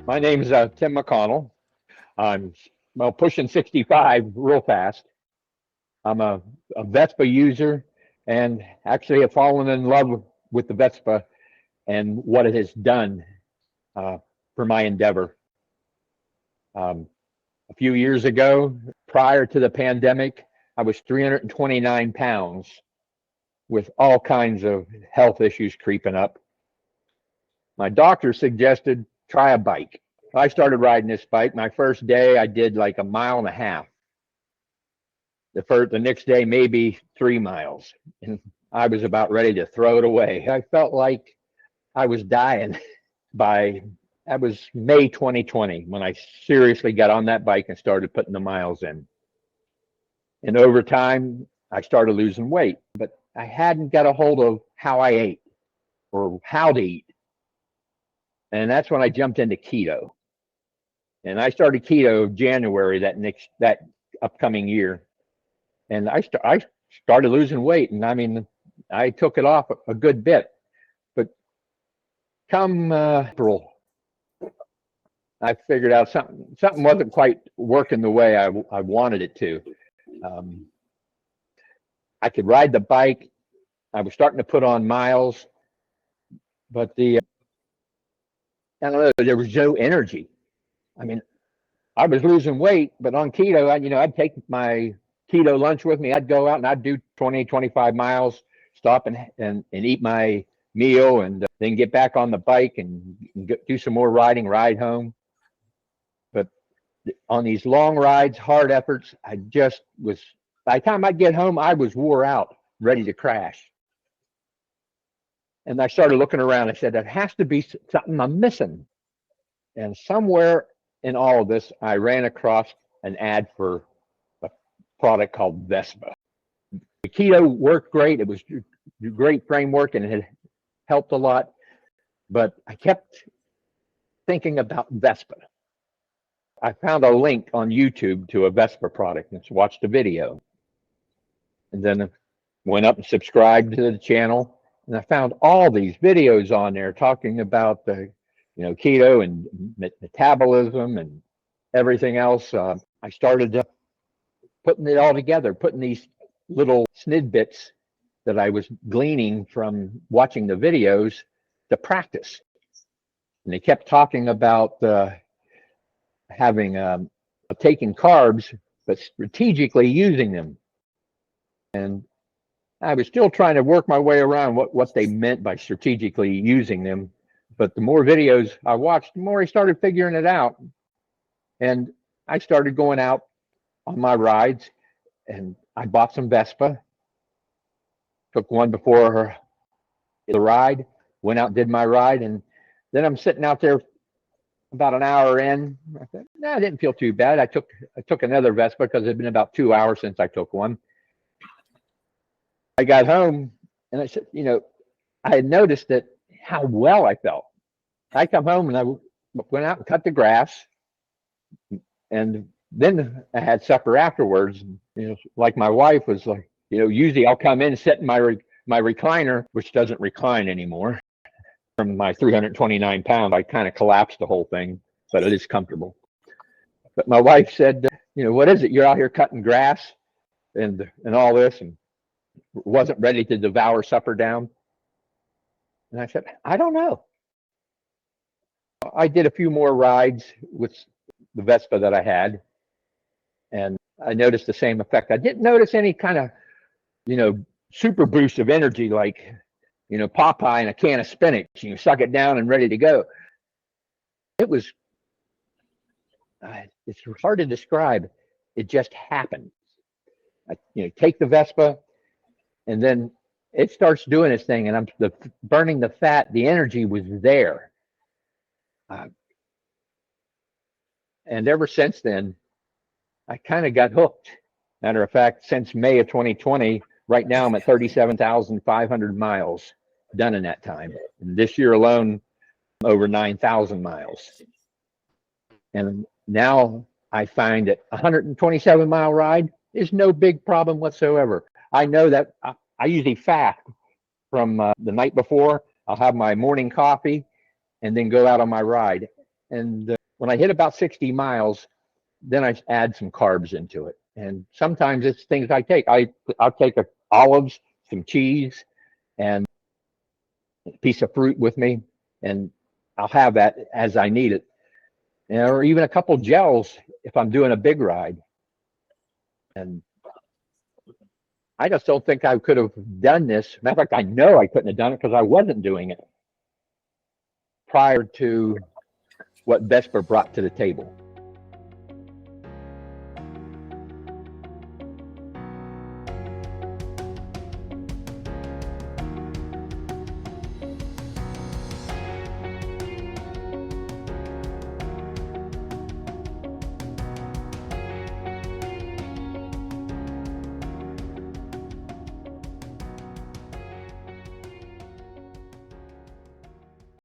My name's Tim McConnell. I'm pushing 65 real fast. I'm a Vespa user and actually have fallen in love with the Vespa and what it has done uh, for my endeavor. Um, a few years ago, prior to the pandemic, I was 329 pounds with all kinds of health issues creeping up. My doctor suggested try a bike. I started riding this bike. My first day, I did like a mile and a half. The next day, maybe 3 miles, and I was about ready to throw it away. I felt like I was dying. By That was May 2020 when I seriously got on that bike and started putting the miles in. And over time, I started losing weight, but I hadn't got a hold of how I ate or how to eat. And that's when I jumped into keto. And I started keto January that upcoming year. And I started losing weight. And I mean, I took it off a good bit. But come April, I figured out something wasn't quite working the way I wanted it to. Um, I could ride the bike. I was starting to put on miles, but I don't know, there was no energy. I mean, I was losing weight, but on keto, I'd take my keto lunch with me. I'd go out and I'd do 20, 25 miles, stop and eat my meal, and then get back on the bike and do some more riding, ride home. But on these long rides, hard efforts, I just was, by the time I'd get home, I was wore out, ready to crash. And I started looking around. I said, there has to be something I'm missing. And somewhere in all of this, I ran across an ad for a product called Vespa. The keto worked great. It was a great framework and it had helped a lot. But I kept thinking about Vespa. I found a link on YouTube to a Vespa product and watched a video. And then went up and subscribed to the channel. And I found all these videos on there talking about the, keto and metabolism and everything else. I started putting it all together, putting these little snidbits that I was gleaning from watching the videos to practice. And they kept talking about having taking carbs, but strategically using them. And I was still trying to work my way around what they meant by strategically using them. But the more videos I watched, the more I started figuring it out. And I started going out on my rides, and I bought some Vespa, took one before the ride, went out and did my ride. And then I'm sitting out there about an hour in. I said, no, I didn't feel too bad. I took another Vespa because it had been about 2 hours since I took one. I got home and I said, I had noticed that how well I felt. I come home and I went out and cut the grass, and then I had supper afterwards. Like my wife was like, usually I'll come in, sit in my recliner, which doesn't recline anymore. From my 329 pounds, I kind of collapsed the whole thing, but it is comfortable. But my wife said, what is it? You're out here cutting grass and all this, and wasn't ready to devour supper down. And I said, I don't know. I did a few more rides with the Vespa that I had, and I noticed the same effect. I didn't notice any kind of, super boost of energy like, Popeye and a can of spinach. You suck it down and ready to go. It was, it's hard to describe. It just happened. Take the Vespa, and then it starts doing its thing, and I'm burning the fat. The energy was there. And ever since then, I kind of got hooked. Matter of fact, since May of 2020, right now I'm at 37,500 miles done in that time. And this year alone, over 9,000 miles. And now I find that 127-mile ride is no big problem whatsoever. I know that I usually fast from the night before. I'll have my morning coffee and then go out on my ride. And when I hit about 60 miles, then I add some carbs into it. And sometimes it's things I take. I'll take olives, some cheese, and a piece of fruit with me, and I'll have that as I need it. Or even a couple gels if I'm doing a big ride. And I just don't think I could have done this. Matter of fact, I know I couldn't have done it because I wasn't doing it prior to what Vespa brought to the table.